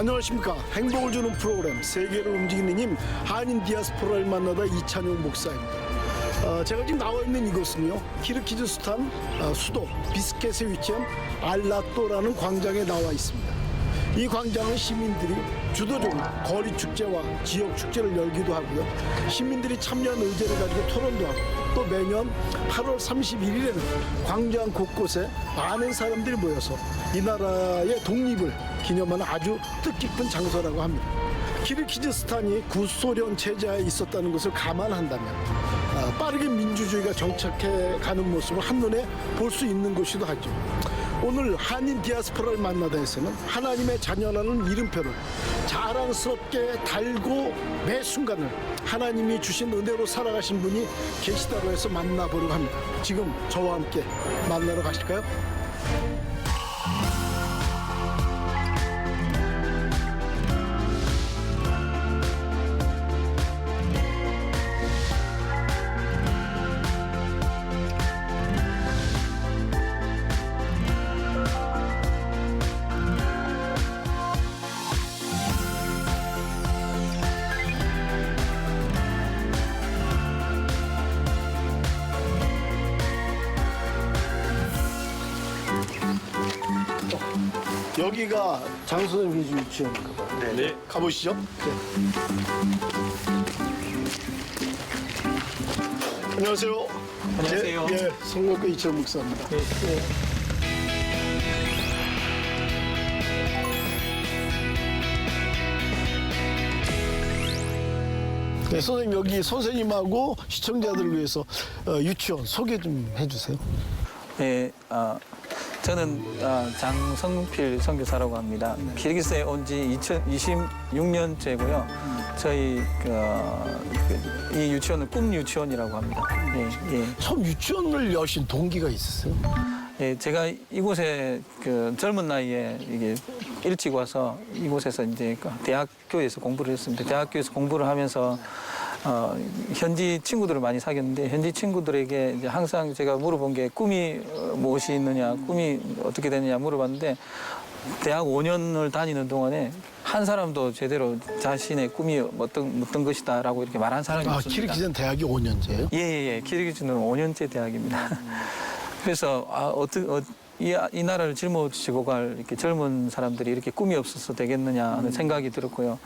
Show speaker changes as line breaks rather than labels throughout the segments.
안녕하십니까. 행복을 주는 프로그램 세계를 움직이는 힘 한인 디아스포라를 만나다 이찬용 목사입니다. 제가 지금 나와 있는 이곳은요, 키르기즈스탄 수도 비스켓에 위치한 알라또라는 광장에 나와 있습니다. 이 광장은 시민들이 주도적으로 거리 축제와 지역 축제를 열기도 하고요, 시민들이 참여한 의제를 가지고 토론도 하고, 또 매년 8월 31일에는 광장 곳곳에 많은 사람들이 모여서 이 나라의 독립을 기념하는 아주 뜻깊은 장소라고 합니다. 키르기즈스탄이 구소련 체제하에 있었다는 것을 감안한다면 빠르게 민주주의가 정착해 가는 모습을 한눈에 볼 수 있는 곳이기도 하죠. 오늘 한인 디아스포라를 만나다에서는 하나님의 자녀라는 이름표를 자랑스럽게 달고 매 순간을 하나님이 주신 은혜로 살아가신 분이 계시다고 해서 만나보려고 합니다. 지금 저와 함께 만나러 가실까요? 여기가 장 선생님 계신 유치원인가 봐요.
네.
가보시죠. 네. 안녕하세요.
안녕하세요.
성곽교 이철 목사입니다.
네.
네, 선생님 여기 선생님하고 시청자들을 위해서 유치원 소개 좀 해주세요.
네, 저는 장성필 선교사라고 합니다. 키르기스에 온 지 2026년째고요. 저희 이 유치원은 꿈 유치원이라고 합니다. 예.
처음 유치원을 여신 동기가 있으세요?
예, 제가 이곳에 젊은 나이에 이게 일찍 와서 이곳에서 이제 대학교에서 공부를 했습니다. 대학교에서 공부를 하면서 현지 친구들을 많이 사귀었는데, 현지 친구들에게 이제 항상 제가 물어본 게 꿈이 무엇이 있느냐, 꿈이 어떻게 되느냐 물어봤는데, 대학 5년을 다니는 동안에 한 사람도 제대로 자신의 꿈이 어떤 것이다라고 이렇게 말한 사람이 없습니다.
키르기즈는 대학이 5년제예요?
예. 키르기즈는 5년제 대학입니다. 그래서 이 나라를 짊어지고 갈 이렇게 젊은 사람들이 이렇게 꿈이 없어서 되겠느냐 하는 생각이 들었고요.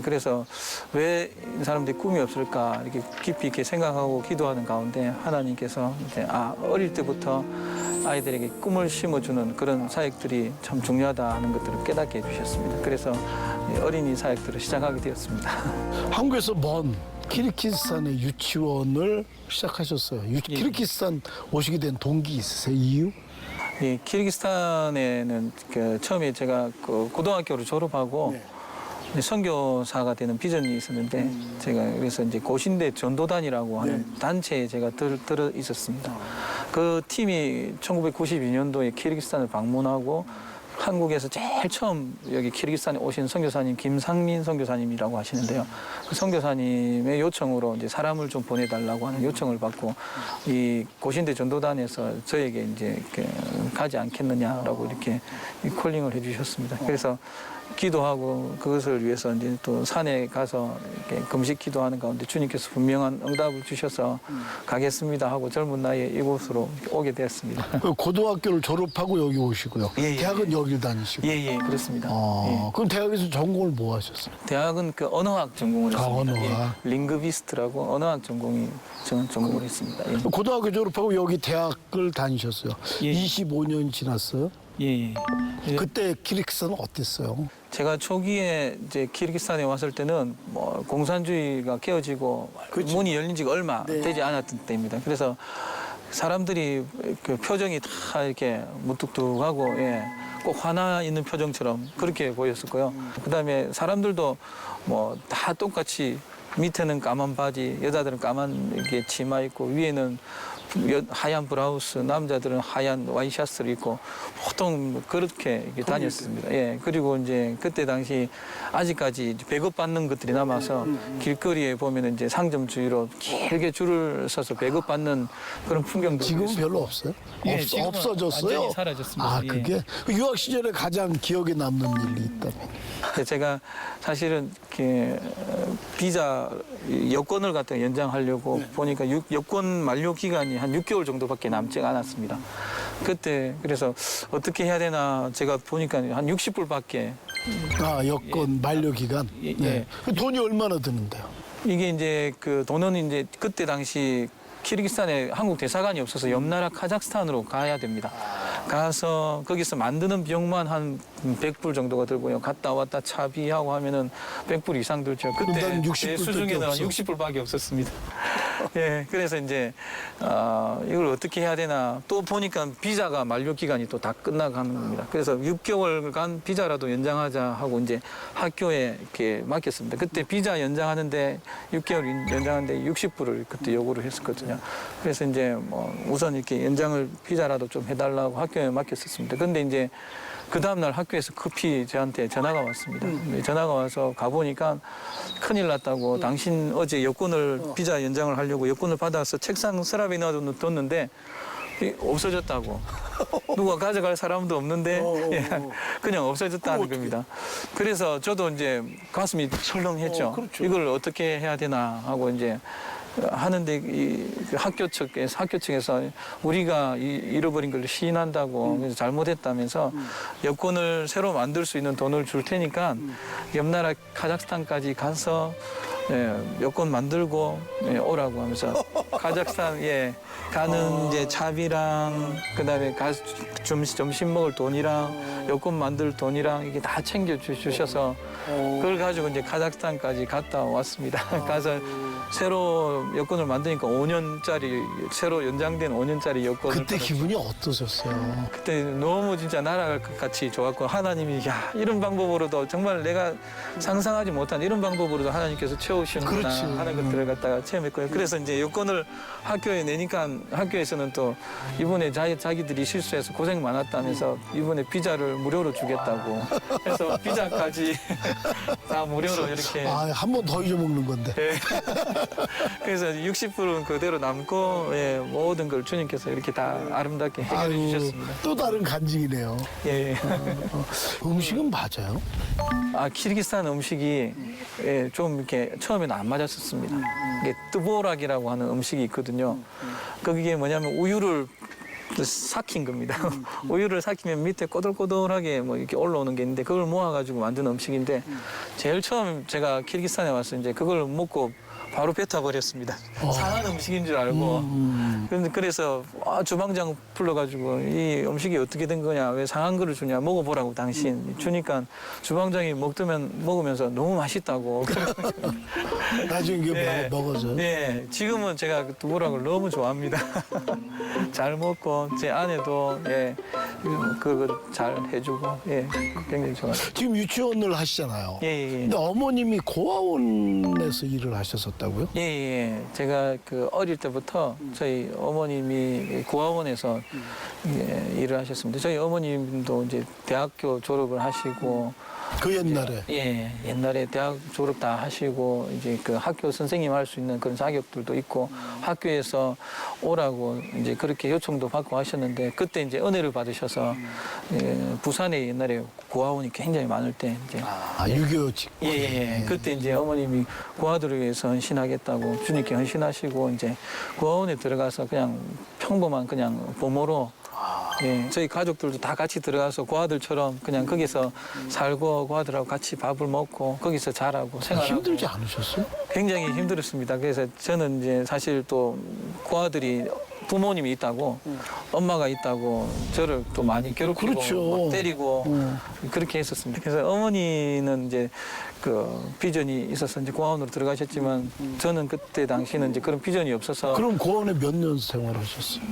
그래서 왜 이 사람들이 꿈이 없을까 이렇게 깊이 있게 생각하고 기도하는 가운데 하나님께서 이제 어릴 때부터 아이들에게 꿈을 심어주는 그런 사역들이 참 중요하다 하는 것들을 깨닫게 해주셨습니다. 그래서 어린이 사역들을 시작하게 되었습니다.
한국에서 먼 키르기스탄의 유치원을 시작하셨어요. 키르기스탄 오시게 된 동기 있으세요? 이유?
예, 키르기스탄에는 처음에 제가 고등학교를 졸업하고 선교사가 되는 비전이 있었는데, 제가 그래서 이제 고신대 전도단이라고 하는 단체에 제가 들어 있었습니다. 그 팀이 1992년도에 키르기스탄을 방문하고 한국에서 제일 처음 여기 키르기스탄에 오신 선교사님 김상민 선교사님이라고 하시는데요. 그 선교사님의 요청으로 이제 사람을 좀 보내달라고 하는 요청을 받고 이 고신대 전도단에서 저에게 이제 가지 않겠느냐라고 이렇게 콜링을 해주셨습니다. 그래서 기도하고 그것을 위해서 이제 또 산에 가서 이렇게 금식 기도하는 가운데 주님께서 분명한 응답을 주셔서 가겠습니다 하고 젊은 나이에 이곳으로 오게 되었습니다.
고등학교를 졸업하고 여기 오시고요.
예.
대학은 여길 다니시고.
예, 그렇습니다.
그럼 대학에서 전공을 뭐 하셨어요?
대학은 언어학 전공을 했습니다.
언어학.
링그비스트라고 언어학 전공을 했습니다. 예.
고등학교 졸업하고 여기 대학을 다니셨어요.
예.
25년 지났어요.
예.
그때 키르기스탄은 어땠어요?
제가 초기에 이제 키르기스탄에 왔을 때는 공산주의가 깨어지고 문이 열린 지가 얼마 되지 않았던 때입니다. 그래서 사람들이 표정이 다 이렇게 무뚝뚝하고 꼭 화나 있는 표정처럼 그렇게 보였었고요. 그다음에 사람들도 다 똑같이 밑에는 까만 바지, 여자들은 까만 이게 치마 입고 위에는 하얀 브라우스, 남자들은 하얀 와이셔츠를 입고 보통 그렇게 이렇게 다녔습니다. 예. 그리고 이제 그때 당시 아직까지 배급받는 것들이 남아서 길거리에 보면 이제 상점 주위로 길게 줄을 서서 배급받는 그런 풍경도
지금은
있었고.
별로 없어요?
예, 지금은
없어졌어요?
완전히 사라졌습니다.
아,
예.
그게 유학 시절에 가장 기억에 남는 일이 있다면?
제가 사실은 이렇게 비자 여권을 갖다 연장하려고 보니까 여권 만료 기간이 한 6개월 정도밖에 남지 않았습니다. 그때 그래서 어떻게 해야 되나 제가 보니까 한 60불밖에
아, 여권 만료 기간?
예,
네.
예.
그 돈이 얼마나 드는데요?
이게 이제 그 돈은 이제 그때 당시 키르기스탄에 한국 대사관이 없어서 옆 나라 카자흐스탄으로 가야 됩니다. 가서 거기서 만드는 비용만 한 100불 정도가 들고요. 갔다 왔다 차비하고 하면은 100불 이상 들죠. 그때
난 60불
제
밖에
수중에는
없어.
60불밖에 없었습니다. 예, 그래서 이제 이걸 어떻게 해야 되나 또 보니까 비자가 만료 기간이 또 다 끝나가는 겁니다. 그래서 6개월간 비자라도 연장하자 하고 이제 학교에 이렇게 맡겼습니다. 그때 비자 연장하는데 6개월 연장하는데 60불을 그때 요구를 했었거든요. 그래서 이제 뭐 우선 이렇게 연장을 비자라도 좀 해달라고 학교에 맡겼었습니다. 근데 이제 그 다음날 학교에서 급히 저한테 전화가 왔습니다. 전화가 와서 가보니까 큰일 났다고 당신 어제 여권을 비자 연장을 하려고 여권을 받아서 책상 서랍에 넣어뒀는데 없어졌다고. 누가 가져갈 사람도 없는데 예, 그냥 없어졌다는 겁니다. 그래서 저도 이제 가슴이 철렁했죠.
그렇죠.
이걸 어떻게 해야 되나 하고 이제 하는데 이 학교 측에서 우리가 잃어버린 걸 시인한다고 그래서 잘못했다면서 여권을 새로 만들 수 있는 돈을 줄 테니까 옆 나라 카자흐스탄까지 가서 예, 여권 만들고 예, 오라고 하면서 카자흐스탄 가는 이제 차비랑 그다음에 점심 먹을 돈이랑 여권 만들 돈이랑 이게 다 챙겨 주셔서 그걸 가지고 이제 카자흐스탄까지 갔다 왔습니다. 가서 새로 여권을 만드니까 5년짜리 새로 연장된 5년짜리 여권을
그때 기분이 어떠셨어요?
그때 너무 진짜 나라가 같이 좋았고 하나님이 야 이런 방법으로도 정말 내가 상상하지 못한 이런 방법으로도 하나님께서 채우시는구나
그렇지.
하는 것들을 갖다가 체험했고요. 그래서 이제 여권을 학교에 내니까 학교에서는 또 이번에 자기들이 실수해서 고생 많았다면서 이번에 비자를 무료로 주겠다고 해서 비자까지 다 무료로 이렇게
아, 한 번 더 잊어먹는 건데.
예. 그래서 60불은 그대로 남고 예, 모든 걸 주님께서 이렇게 다 아름답게 해결해
아유,
주셨습니다.
또 다른 간증이네요.
예.
음식은 맞아요?
아 키르기스탄 음식이 예, 좀 이렇게 처음에는 안 맞았었습니다. 이게 뜨보락이라고 하는 음식이 있거든요. 그게 뭐냐면 우유를 삭힌 겁니다. 우유를 삭히면 밑에 꼬들꼬들하게 뭐 이렇게 올라오는 게 있는데 그걸 모아가지고 만든 음식인데 제일 처음 제가 키르기스탄에 와서 이제 그걸 먹고 바로 뱉어버렸습니다. 상한 음식인 줄 알고. 그래서 주방장 불러가지고 이 음식이 어떻게 된 거냐, 왜 상한 거를 주냐, 먹어보라고 당신. 주니까 주방장이 먹으면서 너무 맛있다고.
나중에 이게
네.
먹어서.
네, 지금은 제가 그 두부락을 너무 좋아합니다. 잘 먹고 제 아내도 예, 그걸 잘 해주고 예, 굉장히 좋아요.
지금 유치원을 하시잖아요.
예, 예, 예.
근데 어머님이 고아원에서 일을 하셨었다고요?
예, 예. 제가 그 어릴 때부터 저희 어머님이 고아원에서 예, 일을 하셨습니다. 저희 어머님도 이제 대학교 졸업을 하시고
그 옛날에.
예, 옛날에 대학 졸업 다 하시고 이제 그 학교 선생님 할 수 있는 그런 자격들도 있고 학교에서 오라고 이제 그렇게 요청도 받고 하셨는데 그때 이제 은혜를 받으셔서 예, 부산에 옛날에 고아원이 굉장히 많을 때 이제
6.25 직후.
예, 예, 예. 그때 이제 어머님이 고아들을 위해서 헌신하겠다고 주님께 헌신하시고 이제 고아원에 들어가서 그냥 평범한 그냥 부모로 예, 저희 가족들도 다 같이 들어가서 고아들처럼 그냥 거기서 살고 고아들하고 같이 밥을 먹고 거기서 자라고 생활하고
힘들지 않으셨어요?
굉장히 힘들었습니다. 그래서 저는 이제 사실 또 고아들이 부모님이 있다고 엄마가 있다고 저를 또 많이 괴롭히고
그렇죠.
막 때리고 그렇게 했었습니다. 그래서 어머니는 이제 그 비전이 있어서 이제 고아원으로 들어가셨지만 저는 그때 당시는 이제 그런 비전이 없어서
그럼 고아원에 몇 년 생활하셨어요?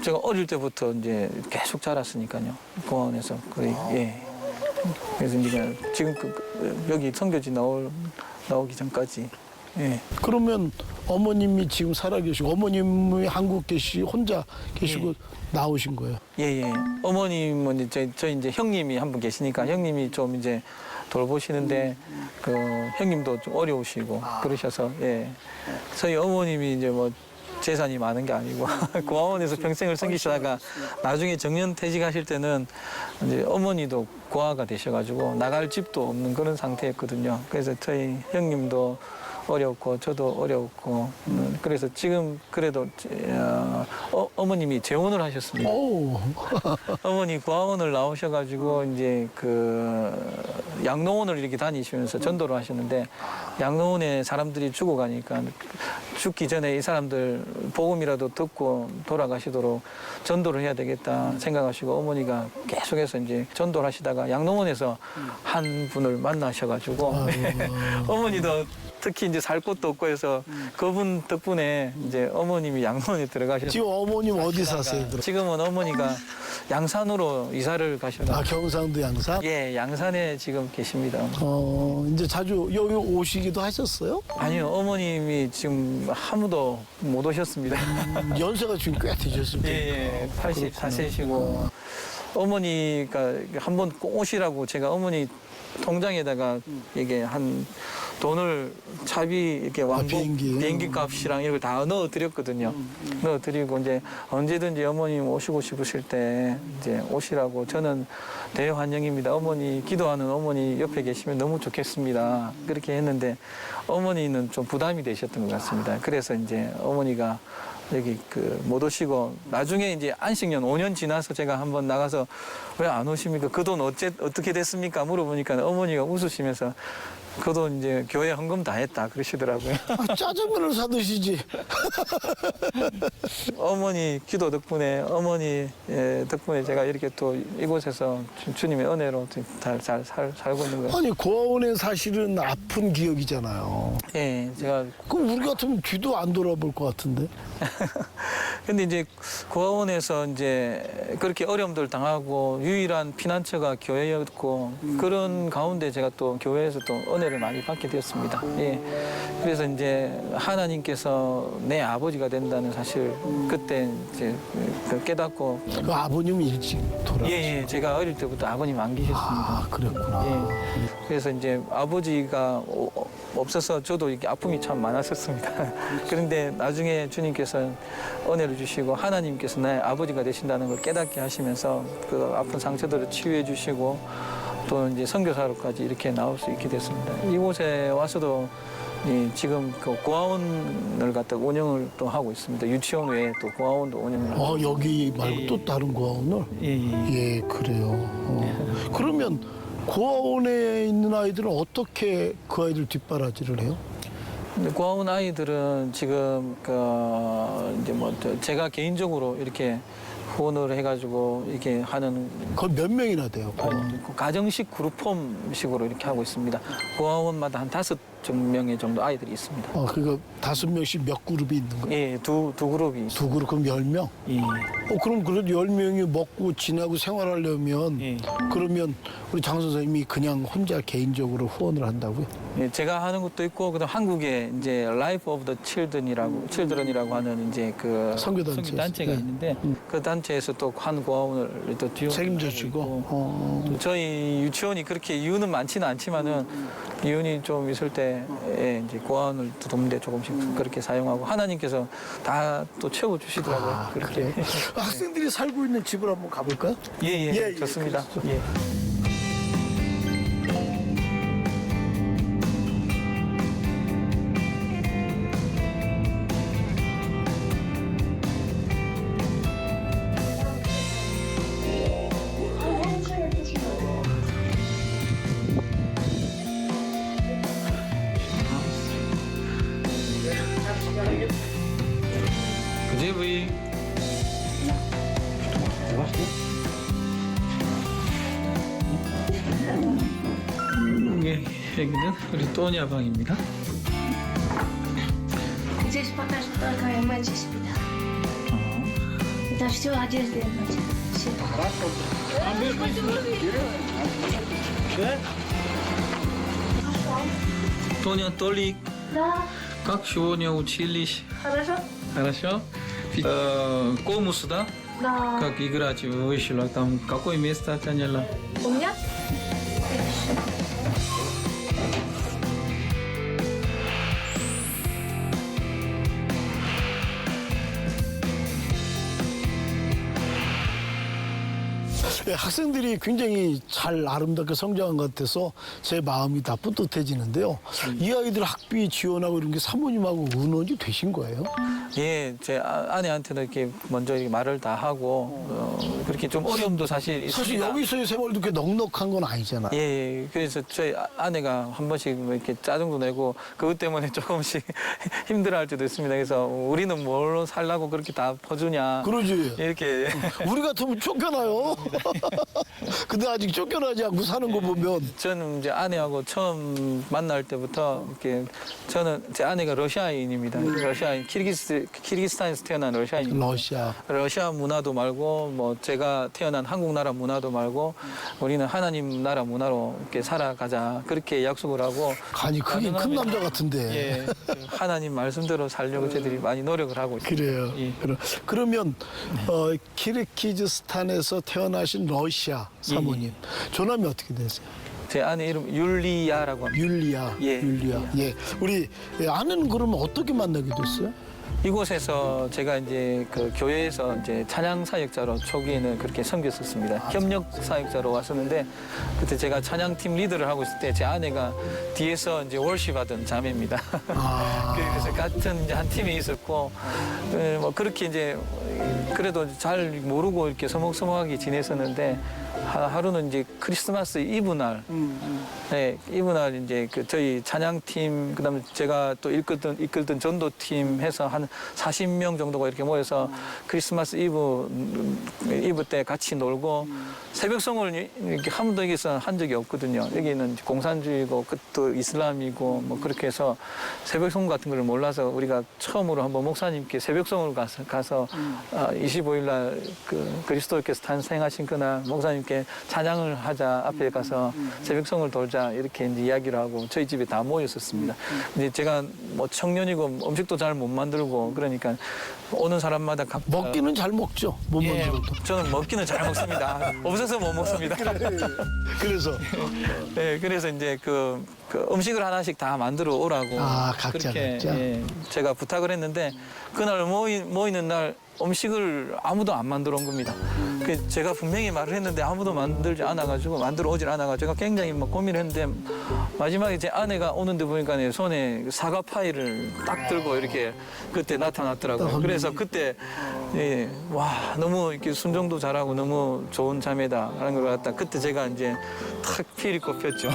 제가 어릴 때부터 이제 계속 자랐으니까요. 고아원에서 거의 예. 그래서 이제 지금 여기 선교지 나오기 전까지 예.
그러면 어머님이 지금 살아계시고 어머님이 한국 혼자 계시고 나오신 거예요?
예, 예. 어머님은 이제 저희 이제 형님이 한 분 계시니까 형님이 좀 이제 돌보시는데 그 형님도 좀 어려우시고 그러셔서 예. 저희 어머님이 이제 뭐 재산이 많은 게 아니고 고아원에서 평생을 섬기시다가 나중에 정년 퇴직하실 때는 이제 어머니도 고아가 되셔가지고 나갈 집도 없는 그런 상태였거든요. 그래서 저희 형님도 어렵고 저도 어렵고 그래서 지금 그래도 어머님이 재혼을 하셨습니다.
오.
어머니 고아원을 나오셔가지고 이제 그 양로원을 이렇게 다니시면서 전도를 하셨는데 양로원에 사람들이 죽어가니까 죽기 전에 이 사람들 복음이라도 듣고 돌아가시도록 전도를 해야 되겠다 생각하시고 어머니가 계속해서 이제 전도를 하시다가 양로원에서 한 분을 만나셔가지고 어머니도 특히 이제 살 곳도 없고 해서 그분 덕분에 이제 어머님이 양로원에 들어가셔서
지금 어머님 어디 사세요? 그럼?
지금은 어머니가 양산으로 이사를 가셔서
아 경상도 양산?
예, 양산에 지금 계십니다.
이제 자주 여기 오시기도 하셨어요?
아니요, 어머님이 지금 아무도 못 오셨습니다.
연세가 지금 꽤 되셨습니다.
예, 예, 84세시고 어머니가 한번 꼭 오시라고 제가 어머니 통장에다가 이게 한 돈을 차비 이렇게 왕복 비행기 값이랑 이걸 다 넣어드렸거든요. 넣어드리고 이제 언제든지 어머님 오시고 싶으실 때 이제 오시라고 저는 대환영입니다. 어머니 기도하는 어머니 옆에 계시면 너무 좋겠습니다. 그렇게 했는데 어머니는 좀 부담이 되셨던 것 같습니다. 그래서 이제 어머니가 여기 그 못 오시고 나중에 이제 안식년 5년 지나서 제가 한번 나가서 왜 안 오십니까? 그 돈 어떻게 됐습니까? 물어보니까 어머니가 웃으시면서 그 돈 이제 교회 헌금 다 했다 그러시더라고요.
아, 짜장면을 사드시지.
어머니 기도 덕분에 어머니 덕분에 제가 이렇게 또 이곳에서 주님의 은혜로 잘 살고 있는 거예요.
아니 고아원에 사실은 아픈 기억이잖아요.
예, 제가
그럼 우리 같으면 뒤도 안 돌아볼 것 같은데.
근데 이제 고아원에서 이제 그렇게 어려움들 당하고 유일한 피난처가 교회였고 그런 가운데 제가 또 교회에서 또 은혜를 많이 받게 되었습니다. 예. 그래서 이제 하나님께서 내 아버지가 된다는 사실 그때 이제 깨닫고
그 아버님 일찍 돌아가셨어요.
예, 예. 제가 어릴 때부터 아버님 안 계셨습니다.
아, 그랬구나.
예. 그래서 이제 아버지가 없어서 저도 이렇게 아픔이 참 많았었습니다. 그런데 나중에 주님께서 은혜를 주시고 하나님께서 나의 아버지가 되신다는 걸 깨닫게 하시면서 그 아픈 상처들을 치유해 주시고 또 이제 선교사로까지 이렇게 나올 수 있게 됐습니다. 이곳에 와서도 지금 그 고아원을 갖다 운영을 또 하고 있습니다. 유치원 외에 또 고아원도 운영을 하고 있습니다.
여기 말고 또 다른 고아원을? 예, 그래요. 그러면 고아원에 있는 아이들은 어떻게 그 아이들 뒷바라지를 해요?
근데 고아원 아이들은 지금 그 이제 뭐 제가 개인적으로 이렇게 후원을 해가지고 이렇게 하는
거의 몇 명이나 돼요? 고아원?
가정식 그룹홈식으로 이렇게 하고 있습니다. 고아원마다 한 5명의 정도 아이들이 있습니다.
그러니까 5명씩 몇 그룹이 있는 거예요?
예, 두 그룹이 있습니다.
두 그룹, 그럼 10명?
예.
그럼 그래도 10명이 먹고 지내고 생활하려면
예.
그러면 우리 장 선생님이 그냥 혼자 개인적으로 후원을 한다고요?
예, 제가 하는 것도 있고 그다음 한국에 이제 Life of the Children이라고 하는 이제 그
선교단체가
있는데 그 단체에서 또 한 고아원을 또
책임져 주고.
또 저희 유치원이 그렇게 이유는 많지는 않지만은 이윤이 좀 있을 때 이제 고아원을 돕는데 조금씩 그렇게 사용하고 하나님께서 다 또 채워 주시더라고요. 그렇게.
학생들이 살고 있는 집을 한번 가볼까요?
예, 좋습니다. 예. Где вы? 여기는 우리 또니아 방입니다.
Здесь пока что только моя мать спит. Это все одежда и мать. Все.
또니아 똘릭.
Да.
Как сегодня учились?
Хорошо?
Хорошо. Комус, да?
Да.
Как играть вышла? Там какое место заняла?
У меня?
예, 학생들이 굉장히 잘 아름답게 성장한 것 같아서 제 마음이 다 뿌듯해지는데요. 이 아이들 학비 지원하고 이런 게 사모님하고 의논이 되신 거예요?
예, 제 아내한테는 이렇게 먼저 이렇게 말을 다 하고 그렇게 좀 어려움도 사실 있습니다.
사실 여기서의 생활도 그렇게 넉넉한 건 아니잖아요.
예, 예. 그래서 저희 아내가 한 번씩 뭐 이렇게 짜증도 내고 그것 때문에 조금씩 힘들어할 때도 있습니다. 그래서 우리는 뭘로 살라고 그렇게 다 퍼주냐.
그러지.
이렇게
우리 같으면 쫓겨나요. 근데 아직 쫓겨나지 않고 사는 거 보면
저는 이제 아내하고 처음 만날 때부터 이렇게 저는 제 아내가 러시아인입니다. 러시아인 키르기스탄에서 태어난 러시아인입니다. 러시아 문화도 말고 뭐 제가 태어난 한국 나라 문화도 말고 우리는 하나님 나라 문화로 이렇게 살아가자 그렇게 약속을 하고
간이 크긴 큰 남자 같은데.
예, 하나님 말씀대로 살려고 저희들이 많이 노력을 하고 있습니다.
그래요.
예.
그러면 키르기즈스탄에서 태어나신 러시아 사모님 조남이 어떻게 되세요?
제 아내 이름 율리아라고 합니다.
율리아.
예.
율리아. 예. 우리 아내는 그러면 어떻게 만나게 됐어요?
이곳에서 제가 이제 그 교회에서 이제 찬양 사역자로 초기에는 그렇게 섬겼었습니다. 협력 사역자로 왔었는데 그때 제가 찬양팀 리더를 하고 있을 때 제 아내가 뒤에서 이제 월십하던 자매입니다.
아.
그래서 같은 이제 한 팀에 있었고 뭐 그렇게 이제 그래도 잘 모르고 이렇게 서먹서먹하게 지냈었는데 하루는 이제 크리스마스 이브 날, 네, 이브 날 이제 그 저희 찬양팀 그다음에 제가 또 이끌던 전도팀 해서 한 40명 정도가 이렇게 모여서 크리스마스 이브 때 같이 놀고 새벽송을 이렇게 한 번도 여기서 한 적이 없거든요. 여기는 공산주의고 또 이슬람이고 뭐 그렇게 해서 새벽송 같은 걸 몰라서 우리가 처음으로 한번 목사님께 새벽송을 가서 25일 날 그 그리스도께서 탄생하신 그날 목사님께 찬양을 하자 앞에 가서 새벽송을 돌자 이렇게 이제 이야기를 하고 저희 집에 다 모였었습니다. 근데 제가 뭐 청년이고 음식도 잘 못 만들고 그러니까 오는 사람마다
먹기는 잘 먹죠. 못
예,
만들어도.
저는 먹기는 잘 먹습니다. 없어서 못 먹습니다.
그래서
네, 그래서 이제 그 음식을 하나씩 다 만들어 오라고
아, 각자,
그렇게
각자?
예, 제가 부탁을 했는데 그날 모이는 날 음식을 아무도 안 만들어 온 겁니다. 그 제가 분명히 말을 했는데 아무도 만들지 않아가지고 만들어 오질 않아가지고 제가 굉장히 막 고민을 했는데 마지막에 제 아내가 오는데 보니까 내 손에 사과 파이를 딱 들고 이렇게 그때 나타났더라고요. 그래서 그때 예, 와 너무 이렇게 순종도 잘하고 너무 좋은 자매다라는 걸 갖다 그때 제가 이제 탁 필이 꼽혔죠.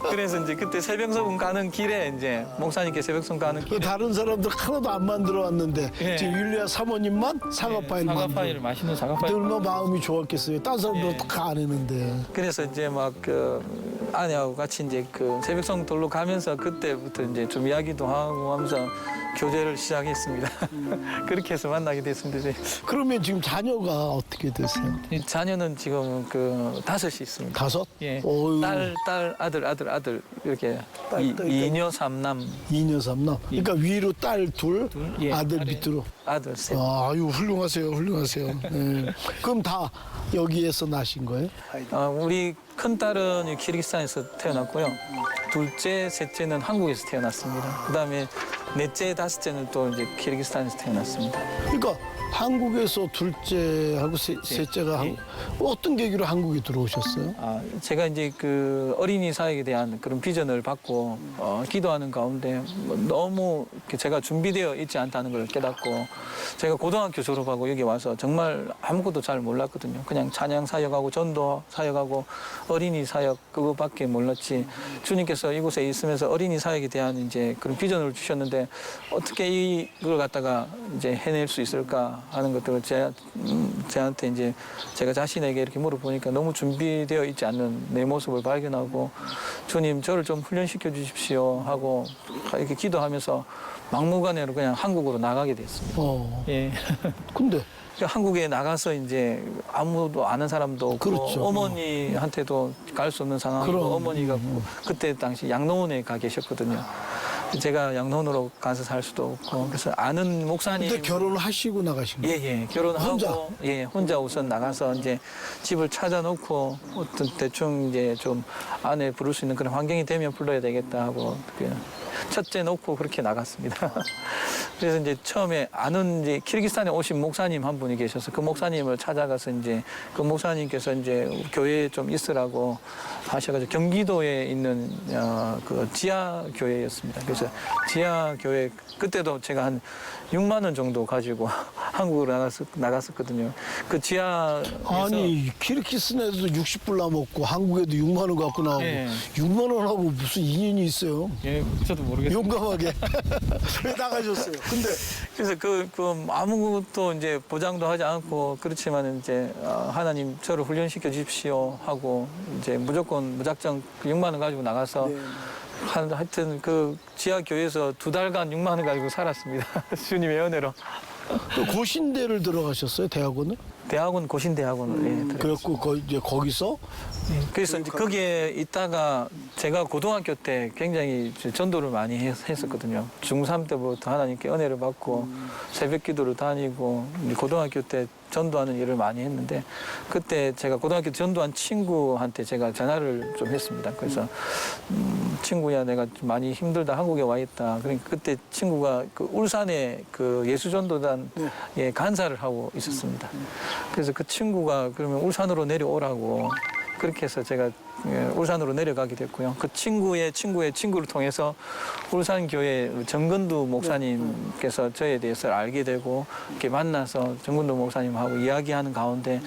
그래서 이제 그때 새벽송 가는 길에 이제 목사님께 새벽송 가는 길에
다른 사람들 하나도 안 만들어 왔는데
예.
지금 율리아 사모님만 사과파이를
사과
만들어.
파이를 맛있는 사과 파이.
얼마나 마음이 좋았겠어요. 다른 사람들은
예.
다 안 했는데.
그래서 이제 막 그 아내하고 같이 이제 그 새벽송 돌로 가면서 그때부터 이제 좀 이야기도 하고 하면서 교제를 시작했습니다. 그렇게 해서 만나게 됐습니다. 이제.
그러면 지금 자녀가 어떻게 되세요?
이 자녀는 지금 그 5이 있습니다.
5?
예.
어휴.
딸, 아들 이렇게
딸,
이녀 삼남
2녀 3남. 그러니까 위로 딸 2,
예,
아들
아래.
밑으로.
아들 셋.
아유 훌륭하세요, 훌륭하세요. 네. 그럼 다 여기에서 나신 거예요?
우리 큰 딸은 키르기스탄에서 태어났고요. 둘째, 셋째는 한국에서 태어났습니다. 그다음에 넷째, 다섯째는 또 이제 키르기스탄에서 태어났습니다.
그러니까 한국에서 둘째하고 셋째가
예.
어떤 계기로 한국에 들어오셨어요?
제가 이제 그 어린이 사역에 대한 그런 비전을 받고 기도하는 가운데 너무 이렇게 제가 준비되어 있지 않다는 걸 깨닫고 제가 고등학교 졸업하고 여기 와서 정말 아무것도 잘 몰랐거든요. 그냥 찬양 사역하고 전도 사역하고 어린이 사역 그거밖에 몰랐지. 주님께서 이곳에 있으면서 어린이 사역에 대한 이제 그런 비전을 주셨는데 어떻게 이걸 갖다가 이제 해낼 수 있을까 하는 것들을 제한테 이제 제가 자신에게 이렇게 물어보니까 너무 준비되어 있지 않는 내 모습을 발견하고 주님 저를 좀 훈련시켜 주십시오 하고 이렇게 기도하면서 막무가내로 그냥 한국으로 나가게 됐습니다. 예.
근데
한국에 나가서 이제 아무도 아는 사람도 없고
그렇죠.
어머니한테도 갈 수 없는 상황이고
그럼.
어머니가 그때 당시 양로원에 가 계셨거든요. 제가 양론으로 가서 살 수도 없고 그래서 아는 목사님.
근데 결혼을 하시고 나가신 거예요?
예, 결혼하고
혼자?
혼자 우선 나가서 이제 집을 찾아놓고 어떤 대충 이제 좀 아내 부를 수 있는 그런 환경이 되면 불러야 되겠다 하고 첫째 놓고 그렇게 나갔습니다. 그래서 이제 처음에 아는 이제 키르기스탄에 오신 목사님 한 분이 계셔서 그 목사님을 찾아가서 이제 그 목사님께서 이제 교회에 좀 있으라고 하셔가지고 경기도에 있는 그 지하 교회였습니다. 그래서 지하 교회 그때도 제가 한 6만 원 정도 가지고 한국으로 나갔었거든요. 그 지하에서
아니 키르기스탄에도 60불 남았고 한국에도 6만 원 갖고 나오고
예.
6만 원하고 무슨 인연이 있어요?
예, 저도 모르겠어요.
용감하게 왜 나가셨어요? 근데
그래서 그 아무것도 이제 보장도 하지 않고 그렇지만 이제 하나님 저를 훈련시켜 주십시오 하고 이제 무작정 6만 원 가지고 나가서
네.
하여튼 그 지하 교회에서 2달간 6만 원 가지고 살았습니다. 주님의 은혜로.
또 고신대를 들어가셨어요? 대학원을?
대학원 고신대학원을
그래갖고 이제 거기서
그래서 이제 거기에 있다가 제가 고등학교 때 굉장히 전도를 많이 했었거든요. 중3 때부터 하나님께 은혜를 받고 새벽 기도를 다니고 이제 고등학교 때 전도하는 일을 많이 했는데 그때 제가 고등학교 전도한 친구한테 제가 전화를 좀 했습니다. 그래서 친구야 내가 좀 많이 힘들다 한국에 와 있다. 그러니까 그때 친구가 그 울산에 그 예수전도단에 간사를 하고 있었습니다. 그래서 그 친구가 그러면 울산으로 내려오라고 그렇게 해서 제가 울산으로 내려가게 됐고요. 그 친구의 친구를 통해서 울산교회 정근두 목사님께서 저에 대해서 알게 되고 이렇게 만나서 정근두 목사님하고 이야기하는 가운데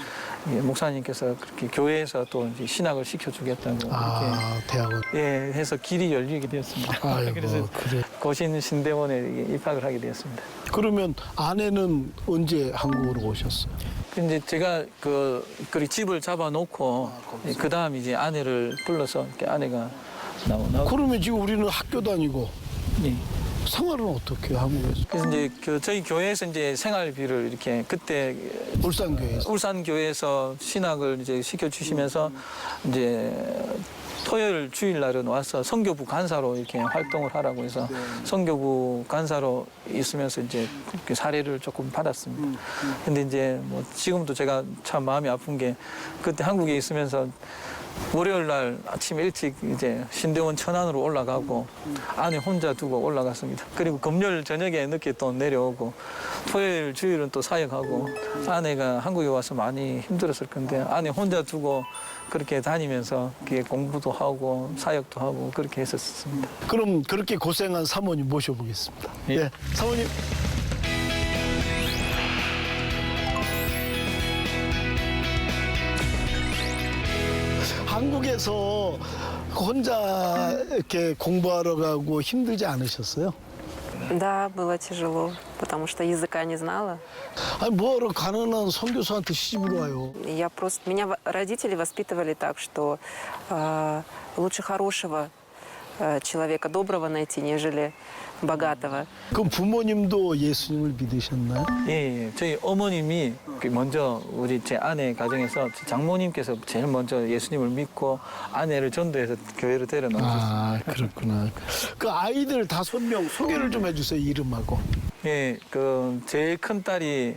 목사님께서 그렇게 교회에서 또 이제 신학을 시켜주겠다고 이렇게
대학원.
예, 해서 길이 열리게 되었습니다.
아이고,
그래서
그래.
고신 신대원에 입학을 하게 되었습니다.
그러면 아내는 언제 한국으로 오셨어요?
근데 제가 그 집을 잡아놓고 그 다음 이제 아내를 불러서 이렇게 아내가 나오고.
그러면 지금 우리는 학교 다니고
예.
생활은 어떻게 해요, 한국에서?
그래서 이제 저희 교회에서 이제 생활비를 이렇게 그때
울산교회에서.
울산교회에서 신학을 이제 시켜주시면서 이제 토요일 주일날은 와서 선교부 간사로 이렇게 활동을 하라고 해서 선교부 간사로 있으면서 이제 그렇게 사례를 조금 받았습니다. 근데 이제 뭐 지금도 제가 참 마음이 아픈 게 그때 한국에 있으면서 월요일 날 아침 일찍 이제 신대원 천안으로 올라가고 아내 혼자 두고 올라갔습니다. 그리고 금요일 저녁에 늦게 또 내려오고 토요일 주일은 또 사역하고 아내가 한국에 와서 많이 힘들었을 건데 아내 혼자 두고 그렇게 다니면서 그게 공부도 하고 사역도 하고 그렇게 했었습니다.
그럼 그렇게 고생한 사모님 모셔보겠습니다.
예.
네, 사모님. 한국에서 혼자 이렇게 공부하러 가고 힘들지 않으셨어요?
Да, было тяжело, потому что языка не знала.
아니 뭐하러 가난한 선교사한테 시집을 와요?
Меня родители воспитывали так, что лучше хорошего человека, доброго найти, нежели богатого.
그럼 부모님도 예수님을 믿으셨나요?
예, 저희 어머님이 먼저 제 아내 가정에서 장모님께서 제일 먼저 예수님을 믿고 아내를 전도해서 교회로 데려놓으셨어요.
아, 그렇구나. 그 아이들 5명 소개를 좀 해주세요, 이름하고.
예, 제일 큰 딸이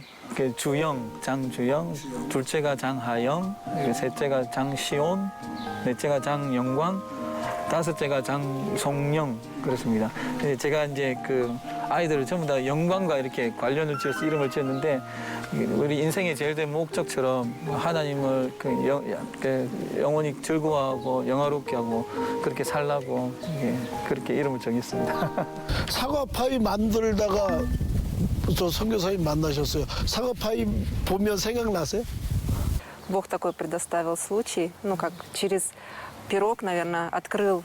주영, 장주영, 둘째가 장하영, 그리고 셋째가 장시온, 넷째가 장영광, 다섯째가 장송영 그렇습니다. 제가 이제 아이들을 전부 다 영광과 이렇게 관련을 지어서 이름을 지었는데 우리 인생의 제일 된 목적처럼 하나님을 영원히 즐거워하고 영화롭게 하고 그렇게 살라고 그렇게 이름을 정했습니다.
사과파이 만들다가 저 선교사님 만나셨어요. 사과파이 보면 생각나세요?
Бог такой предоставил случай, как через пирог, наверное, открыл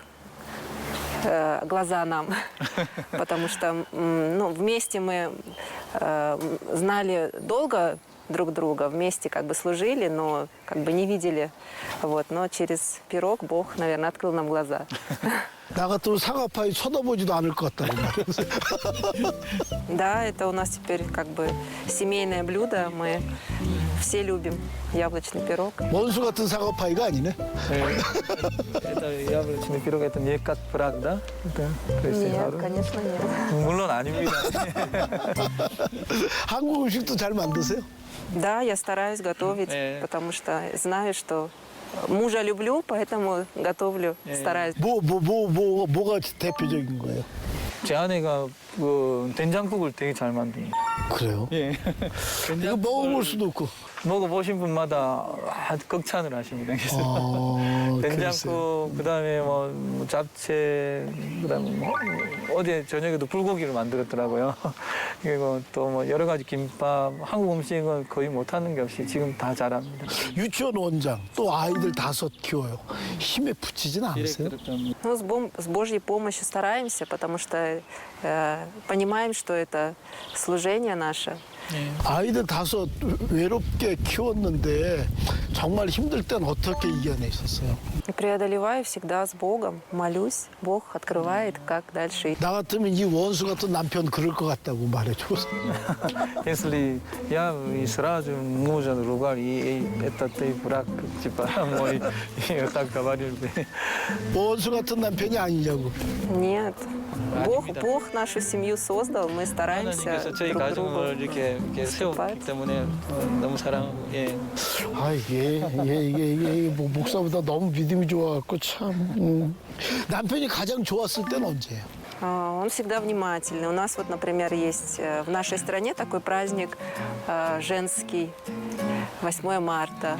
глаза нам, потому что вместе мы знали долго друг друга, вместе служили, но не видели. Но через пирог Бог, наверное, открыл нам глаза.
나 같으면 사과파이 쳐다보지도 않을 것 같다고 말했어요.
Да, это у нас теперь семейное блюдо. Мы все любим яблочный пирог.
원수 같은 사과파이가 아니네.
Это яблочный пирог, это не как правда?
Нет, конечно, нет.
물론 아닙니다.
한국 음식도 잘 만드세요?
Да, я стараюсь готовить, потому что знаю, что мужа люблю, поэтому готовлю, стараюсь.
뭐가 대표적인 거예요?
제 아내가 그 된장국을 되게 잘 만듭니다.
그래요?
예.
이거 먹어볼 수도 없고.
먹어보신 분마다 극찬을 하십니다. 그래서 된장국, 그다음에 뭐 잡채, 그다음에 뭐 어제 저녁에도 불고기를 만들었더라고요. 그리고 또 뭐 여러 가지 김밥, 한국 음식은 거의 못하는 게 없이 지금 다 잘합니다.
유치원 원장, 또 아이들 5 키워요. 힘에 붙이진 않으세요?
Ну, с Божьей помощью стараемся, потому что понимаем, что это служение наше.
아이들 5 외롭게 키웠는데 정말 힘들 땐 어떻게 이겨내셨어요?
И преодолеваю всегда с Богом, молюсь, Бог открывает, как дальше идти.
나 같으면 이 원수 같은 남편 к럴 것 같다고 말해줘서.
Если я сразу нужен ругал, и это ты враг, типа, мой, и так говорил бы.
원수 같은 남편이 아니냐고.
Нет. Бог нашу семью создал, мы стараемся
하나님께서 저희
друг другу.
가정을 이렇게 세웠기 때문에 너무 사랑하고, 예.
아 이게 뭐 목사보다 너무 믿음이 좋아갖고 참. 남편이 가장 좋았을 때는 언제예요?
Он всегда внимательный. У нас вот, например, есть в нашей стране такой праздник женский, 8 марта.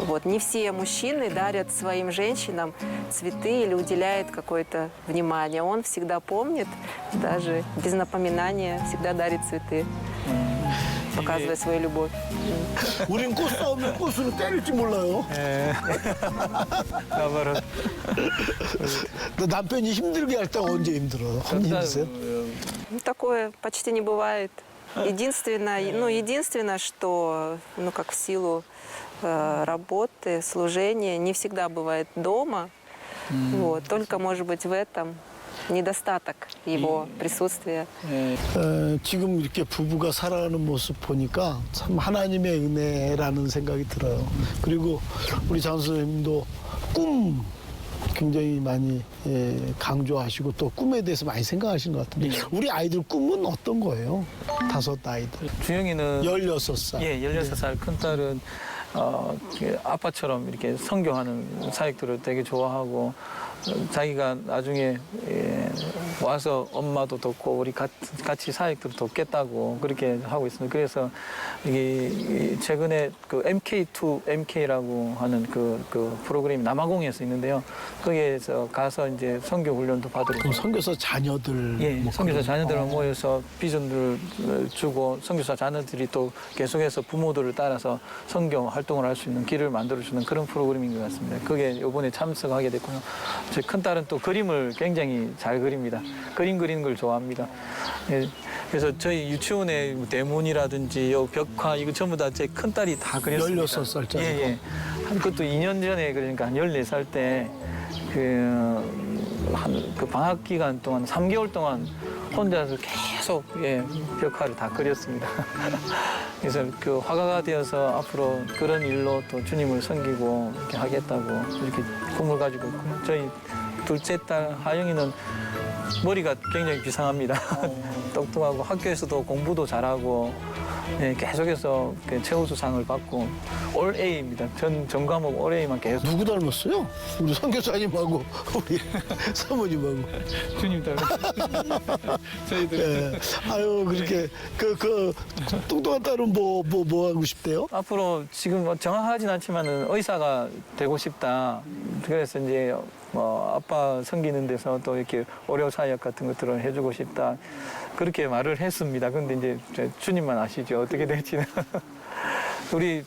Вот. Не все мужчины дарят своим женщинам цветы или уделяют какое-то внимание. Он всегда помнит, даже без напоминания, всегда дарит цветы, показывая свою любовь.
우린 꽃 싸우면 꽃으로 때릴지 몰라요.
나바로.
너 남편이 힘들게 할 때 언제 힘들어요? 힘드세요?
Ну, такое почти не бывает. Единственное, что, как в силу работы, служения, не всегда бывает дома. Вот. Только, может быть, в этом недостаток его присутствия.
지금 이렇게 부부가 살아가는 모습 보니까 참 하나님의 은혜라는 생각이 들어요. 그리고 우리 장수님도 꿈 굉장히 많이 강조하시고 또 꿈에 대해서 많이 생각하시는 것 같은데 우리 아이들 꿈은 어떤 거예요? 5 아이들.
주영이는
16살.
예, 16살. 큰 딸은 아빠처럼 이렇게 선교하는 사역들을 되게 좋아하고 자기가 나중에 와서 엄마도 돕고 우리 같이 사역들을 돕겠다고 그렇게 하고 있습니다. 그래서 이게 최근에 그 MK2 MK라고 하는 그 프로그램이 남아공에서 있는데요. 거기에서 가서 이제 선교 훈련도 받으러
그럼 선교사 자녀들
예,
뭐
선교사
그런-
자녀들을 모여서 비전들을 주고 선교사 자녀들이 또 계속해서 부모들을 따라서 선교 활동을 할 수 있는 길을 만들어주는 그런 프로그램인 것 같습니다. 그게 이번에 참석하게 됐고요. 제 큰딸은 또 그림을 굉장히 잘 그립니다. 그림 그리는 걸 좋아합니다. 예, 그래서 저희 유치원의 대문이라든지 요 벽화 이거 전부 다 제 큰딸이 다 그렸습니다.
16살짜리.
예, 예. 그것도 2년 전에 그러니까 한 14살 때 그 방학 기간 동안 3개월 동안 혼자서 계속 벽화를 다 그렸습니다. 그래서 그 화가가 되어서 앞으로 그런 일로 또 주님을 섬기고 이렇게 하겠다고 이렇게 꿈을 가지고 있고요. 저희 둘째 딸 하영이는 머리가 굉장히 비상합니다. 똑똑하고 학교에서도 공부도 잘하고 계속해서 그 최우수상을 받고 올 A입니다. 전 과목 올 A만 계속.
누구 닮았어요? 우리 선교사님하고 우리 사모님하고.
주님 닮은 저희들.
예. 아유 그렇게 그 뚱뚱한 딸은 뭐 하고 싶대요?
앞으로 지금 뭐 정확하진 않지만은 의사가 되고 싶다. 그래서 이제 아빠 섬기는 데서 또 이렇게 오려 사역 같은 것들을 해주고 싶다. 그렇게 말을 했습니다. 근데 이제 주님만 아시죠. 어떻게 될지는. 우리